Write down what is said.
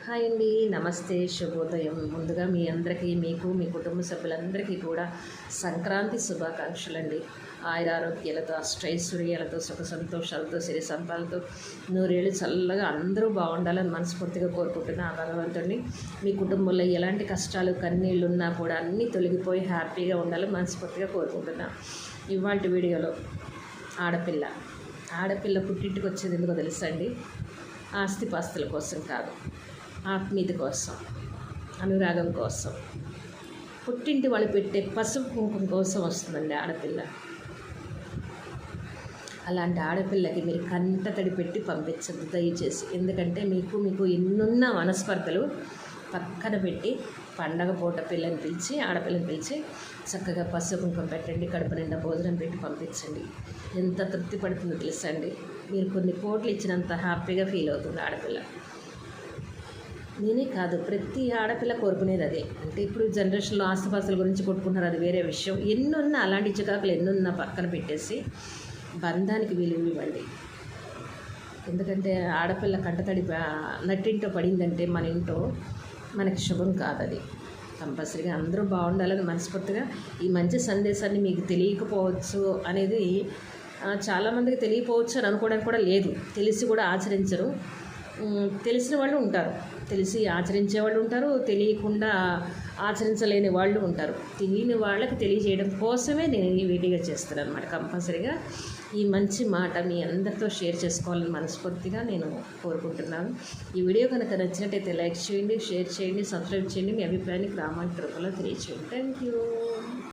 Hi అండి, నమస్తే, శుభోదయం. ముందుగా మీ అందరికీ, మీకు మీ కుటుంబ సభ్యులందరికీ కూడా సంక్రాంతి శుభాకాంక్షలు అండి. ఆయురారోగ్యాలతో, అష్టైశ్వర్యాలతో, సుఖ సంతోషాలతో, సిరి సంపాలతో నూరేళ్ళు చల్లగా అందరూ బాగుండాలని మనస్ఫూర్తిగా కోరుకుంటున్నా ఆ భగవంతుడిని. మీ కుటుంబంలో ఎలాంటి కష్టాలు కన్నీళ్ళు ఉన్నా కూడా అన్నీ తొలగిపోయి హ్యాపీగా ఉండాలని మనస్ఫూర్తిగా కోరుకుంటున్నా. ఇవాళ వీడియోలో ఆడపిల్ల పుట్టింటికి వచ్చేది ఎందుకో తెలుసా అండి? ఆస్తిపాస్తుల కోసం కాదు, ఆత్మీయత కోసం, అనురాగం కోసం, పుట్టింటి వాళ్ళు పెట్టే పసుపు కుంకుమ కోసం వస్తుందండి ఆడపిల్ల. అలాంటి ఆడపిల్లకి మీరు కంట తడి పెట్టి పంపించద్దు దయచేసి. ఎందుకంటే మీకు ఎన్నున్న మనస్పర్ధలు పక్కన పెట్టి పండగ పూట ఆడపిల్లని పిలిచి చక్కగా పసుపు కుంకుమ పెట్టండి, కడుపు నిండా భోజనం పెట్టి పంపించండి. ఎంత తృప్తి పడుతుందో తెలుసండి. మీరు కొన్ని కోట్లు ఇచ్చినంత హ్యాపీగా ఫీల్ అవుతుంది ఆడపిల్ల. నేనే కాదు, ప్రతి ఆడపిల్ల కోరుకునేది అదే. అంటే ఇప్పుడు జనరేషన్లో ఆస్తిపాస్తుల గురించి కొట్టుకుంటున్నారు, అది వేరే విషయం. ఎన్నున్నా అలాంటి చికాకులు ఎన్నున్నా పక్కన పెట్టేసి బంధానికి విలువ ఇవ్వండి. ఎందుకంటే ఆడపిల్ల కంటతడి నట్టింటో పడిందంటే మన ఇంట్లో మనకి శుభం కాదు. అది కంపల్సరీగా అందరూ బాగుండాలని మనస్ఫూర్తిగా ఈ మంచి సందేశాన్ని మీకు తెలియకపోవచ్చు అనేది చాలామందికి తెలియకపోవచ్చు అని అనుకోవడానికి కూడా లేదు. తెలిసి కూడా ఆచరించరు. తెలిసిన వాళ్ళు ఉంటారు, తెలిసి ఆచరించే వాళ్ళు ఉంటారు, తెలియకుండా ఆచరించలేని వాళ్ళు ఉంటారు. తెలియని వాళ్ళకి తెలియజేయడం కోసమే నేను ఈ వీడియో చేస్తాను అనమాట. కంపల్సరీగా ఈ మంచి మాట మీ అందరితో షేర్ చేసుకోవాలని మనస్ఫూర్తిగా నేను కోరుకుంటున్నాను. ఈ వీడియో కనుక నచ్చినట్టయితే లైక్ చేయండి, షేర్ చేయండి, సబ్స్క్రైబ్ చేయండి. మీ అభిప్రాయాన్ని కామెంట్ రూపంలో తెలియచేయండి. Thank you.